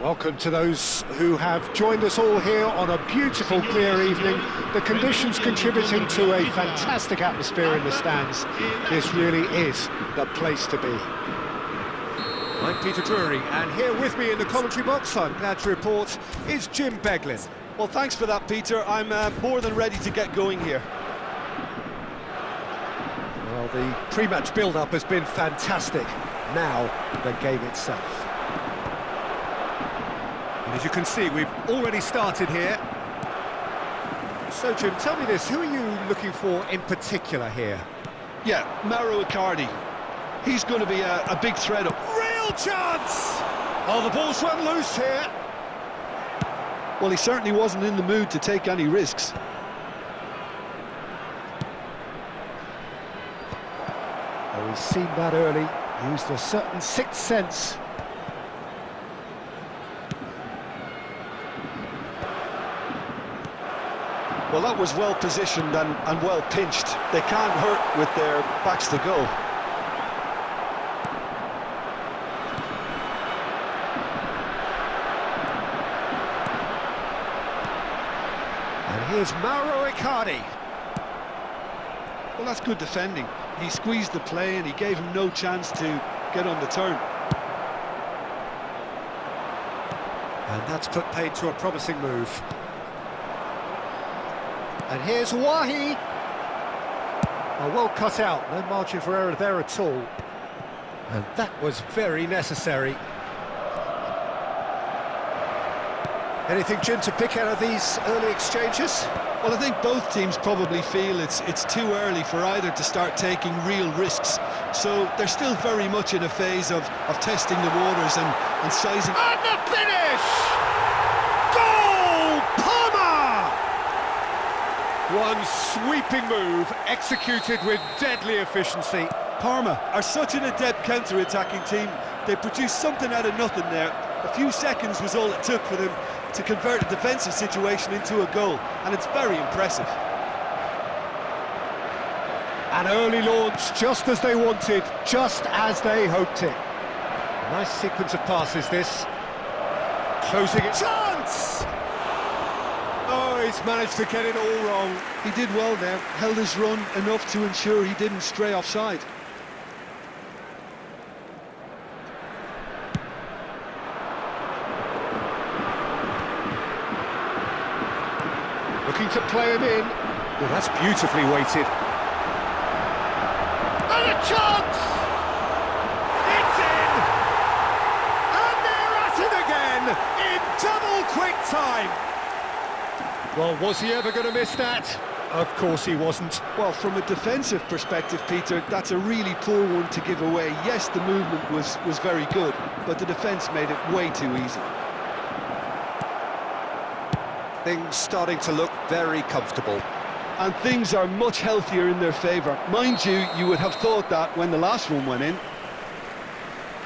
Welcome to those who have joined us all here on a beautiful, clear evening. The conditions contributing to a fantastic atmosphere in the stands. This really is the place to be. I'm Peter Drury, and here with me in the commentary box, I'm glad to report, is Jim Beglin. Well, thanks for that, Peter. I'm more than ready to get going here. Well, the pre-match build-up has been fantastic. Now, the game itself. As you can see, we've already started here. So, Jim, tell me this, who are you looking for in particular here? Yeah, Mauro Icardi. He's going to be a big threat up. Real chance! Oh, the ball's run loose here. Well, he certainly wasn't in the mood to take any risks. Oh, he's seen that early, used a certain sixth sense. Well, that was well positioned and well pinched. They can't hurt with their backs to goal. And here's Mauro Icardi. Well, that's good defending. He squeezed the play and he gave him no chance to get on the turn. And that's put paid to a promising move. And here's Wahi. Oh, well cut out, no margin for error there at all. And that was very necessary. Anything, Jim, to pick out of these early exchanges? Well, I think both teams probably feel it's too early for either to start taking real risks. So they're still very much in a phase of testing the waters and sizing. And the finish! Goal! Parma! One sweeping move, executed with deadly efficiency. Parma are such an adept counter-attacking team. They produced something out of nothing there. A few seconds was all it took for them to convert a defensive situation into a goal, and it's very impressive. An early launch, just as they wanted, just as they hoped it. A nice sequence of passes, this. Closing it. Chance! Oh, he's managed to get it all wrong. He did well there, held his run enough to ensure he didn't stray offside. Looking to play him in. Well, that's beautifully weighted. And a chance! It's in! And they're at it again in double quick time. Well, was he ever going to miss that? Of course he wasn't. Well, from a defensive perspective, Peter, that's a really poor one to give away. Yes, the movement was very good, but the defence made it way too easy. Things starting to look very comfortable. And things are much healthier in their favour. Mind you, you would have thought that when the last one went in.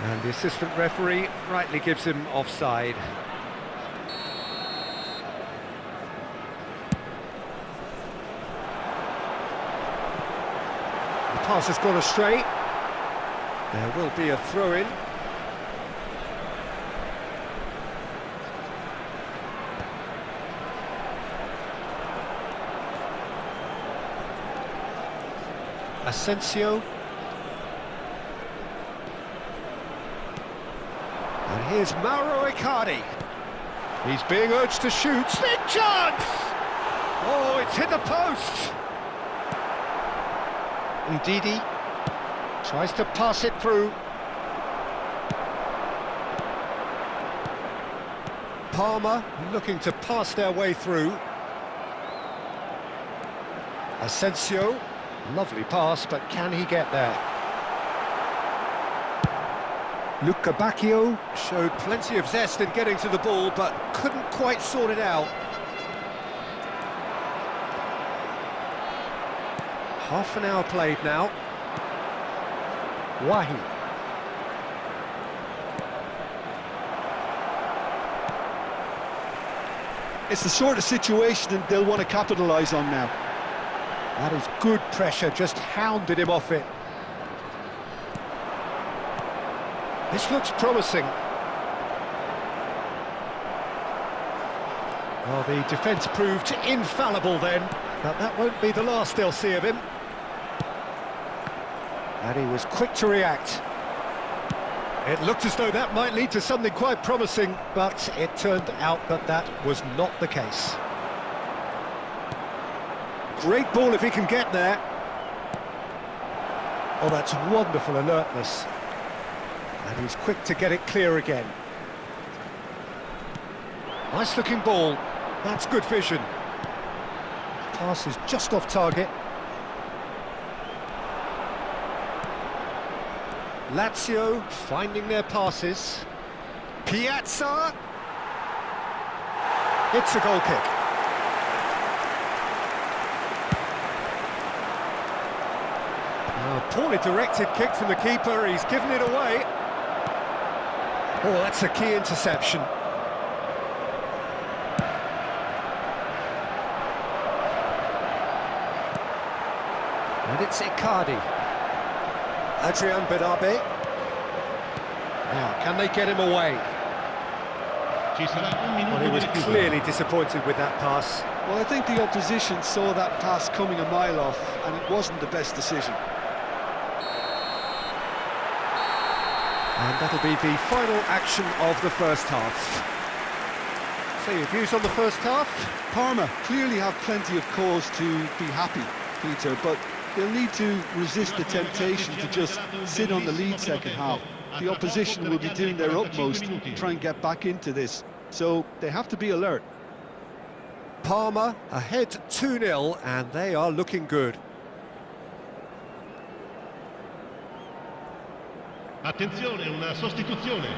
And the assistant referee rightly gives him offside. The pass has gone astray. There will be a throw-in. Asensio. And here's Mauro Icardi. He's being urged to shoot. Big chance! Oh, it's hit the post. Ndidi tries to pass it through. Parma looking to pass their way through. Asensio. Lovely pass, but can he get there? Luca Bacchio showed plenty of zest in getting to the ball, but couldn't quite sort it out. Half an hour played now. Wahi. It's the sort of situation that they'll want to capitalise on now. That is good pressure, just hounded him off it. This looks promising. Well, the defence proved infallible then, but that won't be the last they'll see of him. And he was quick to react. It looked as though that might lead to something quite promising, but it turned out that that was not the case. Great ball if he can get there. Oh, that's wonderful alertness. And he's quick to get it clear again. Nice looking ball. That's good vision. Pass is just off target. Lazio finding their passes. Piazza. It's a goal kick. Poorly directed kick from the keeper, he's given it away. Oh, that's a key interception. And it's Icardi. Adrian Benabe. Now, can they get him away? Well, he was clearly disappointed with that pass. Well, I think the opposition saw that pass coming a mile off, and it wasn't the best decision. And that'll be the final action of the first half. So your views on the first half? Parma clearly have plenty of cause to be happy, Peter, but they'll need to resist the temptation to just sit on the lead second half. The opposition will be doing their utmost to try and get back into this, so they have to be alert. Parma ahead 2-0, and they are looking good. Attenzione, una sostituzione.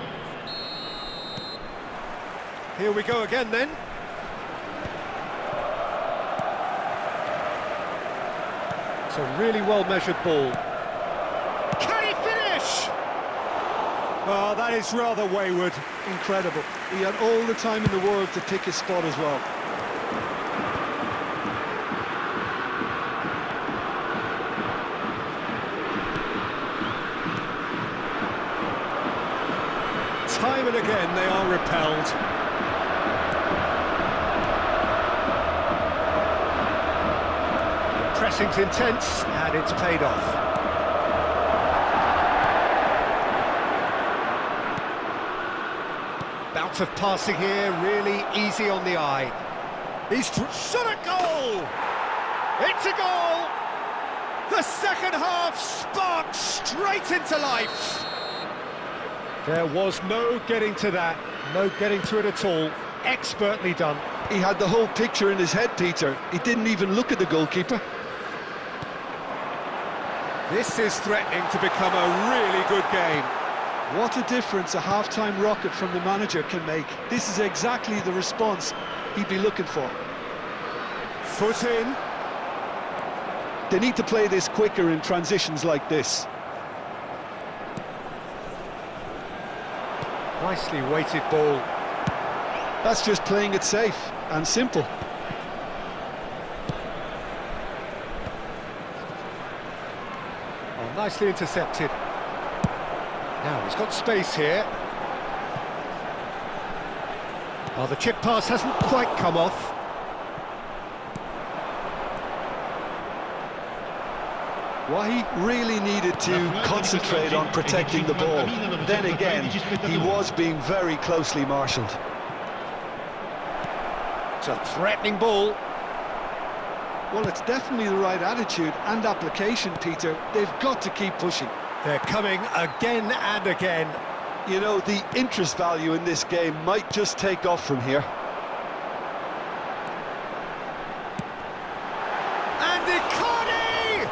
Here we go again then. It's a really well-measured ball. Can he finish? Well, that is rather wayward. Incredible. He had all the time in the world to pick his spot as well. Time and again they are repelled. The pressing's intense and it's paid off. Bout of passing here, really easy on the eye. He's shot a goal! It's a goal! The second half sparked straight into life. There was no getting to that, no getting to it at all. Expertly done. He had the whole picture in his head, Peter. He didn't even look at the goalkeeper. This is threatening to become a really good game. What a difference a half-time rocket from the manager can make. This is exactly the response he'd be looking for. Foot in. They need to play this quicker in transitions like this. Nicely weighted ball. That's just playing it safe and simple. Oh, nicely intercepted. Now he's got space here. Oh, the chip pass hasn't quite come off. What he really needed to concentrate on protecting the ball. Then again, he was being very closely marshalled. It's a threatening ball. Well, it's definitely the right attitude and application, Peter. They've got to keep pushing. They're coming again and again. You know, the interest value in this game might just take off from here. And Icardi!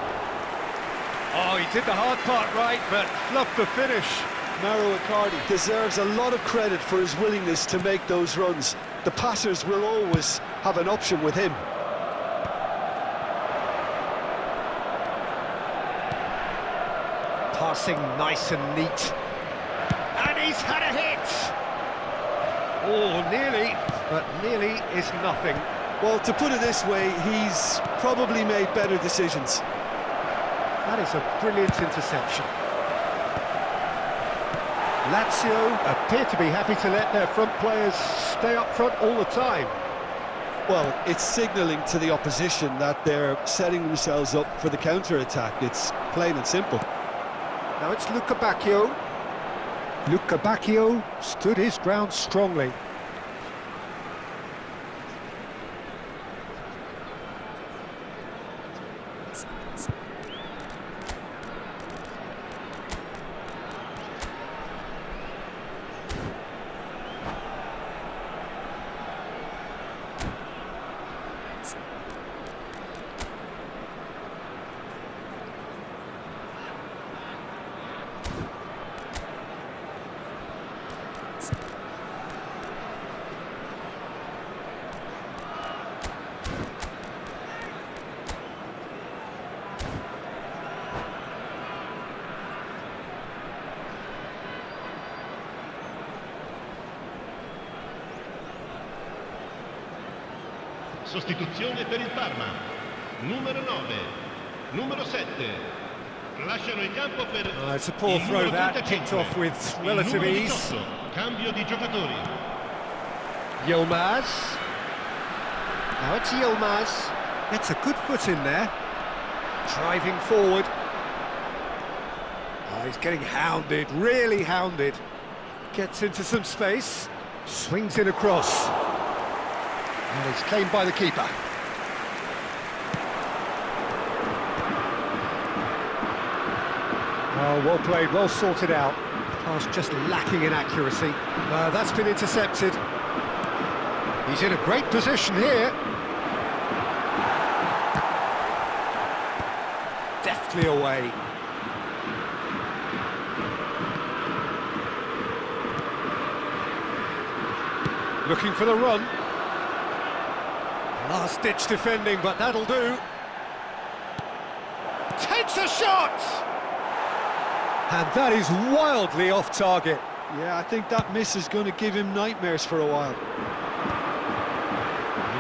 Oh, he did the hard part right, but fluffed the finish. Mauro Icardi deserves a lot of credit for his willingness to make those runs. The passers will always have an option with him. Passing nice and neat. And he's had a hit! Oh, nearly, but nearly is nothing. Well, to put it this way, he's probably made better decisions. That is a brilliant interception. Lazio appear to be happy to let their front players stay up front all the time. Well, it's signalling to the opposition that they're setting themselves up for the counter-attack. It's plain and simple. Now it's Luca Bacchio. Luca Bacchio stood his ground strongly. Sostituzione per il Parma. Numero 9, numero 7. Lasciano il campo per It's a poor il throw numero that, 35, picked off with il relative numero ease. 18. Cambio di giocatori. Yilmaz. Now it's Yilmaz. Gets a good foot in there. Driving forward. Oh, he's getting hounded, really hounded. Gets into some space. Swings in across. And it's claimed by the keeper. Oh, well played, well sorted out. Pass just lacking in accuracy. That's been intercepted. He's in a great position here. Deftly away. Looking for the run. Last-ditch defending, but that'll do. Takes a shot! And that is wildly off target. Yeah, I think that miss is going to give him nightmares for a while.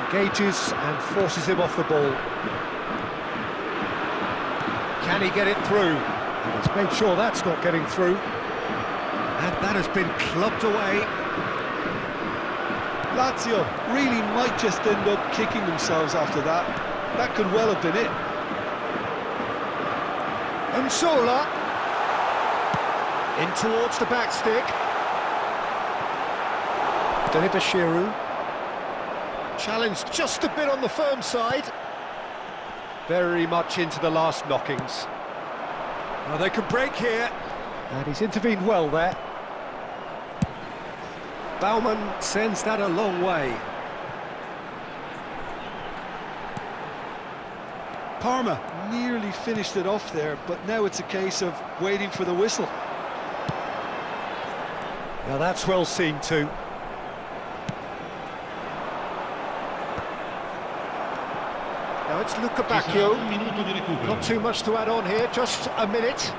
Engages and forces him off the ball. Can he get it through? And he's made sure that's not getting through. And that has been clubbed away. Lazio really might just end up kicking themselves after that. That could well have been it. Unsola. In towards the back stick. Delibashiru. Challenged just a bit on the firm side. Very much into the last knockings. Now they can break here. And he's intervened well there. Baumann sends that a long way. Parma nearly finished it off there, but now it's a case of waiting for the whistle. Now that's well seen too. Now it's Luca Bacchio. Un minuto di recupero. Not too much to add on here, just a minute.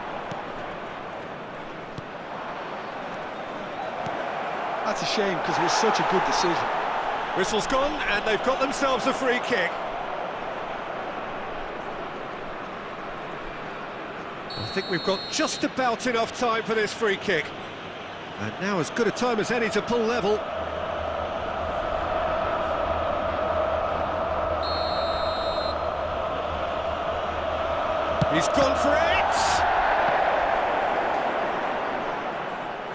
That's a shame, because it was such a good decision. Whistle's gone, and they've got themselves a free kick. I think we've got just about enough time for this free kick. And now as good a time as any to pull level. He's gone for it!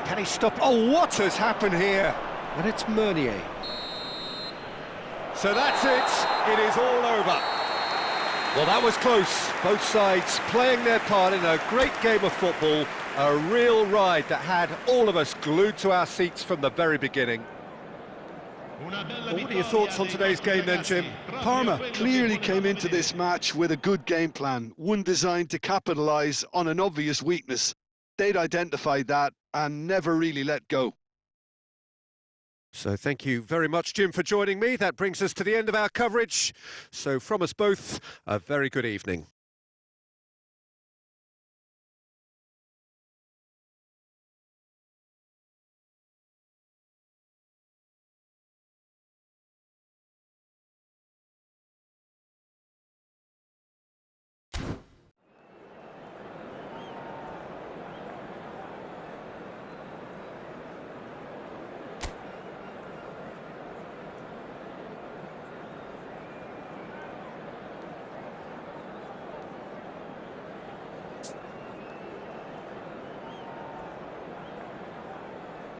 Can he stop? Oh, what has happened here? And it's Meunier. So that's it. It is all over. Well, that was close. Both sides playing their part in a great game of football. A real ride that had all of us glued to our seats from the very beginning. Well, what are your thoughts on today's game then, Jim? Parma clearly came into this match with a good game plan, one designed to capitalise on an obvious weakness. They'd identified that and never really let go. So thank you very much, Jim, for joining me. That brings us to the end of our coverage. So from us both, a very good evening.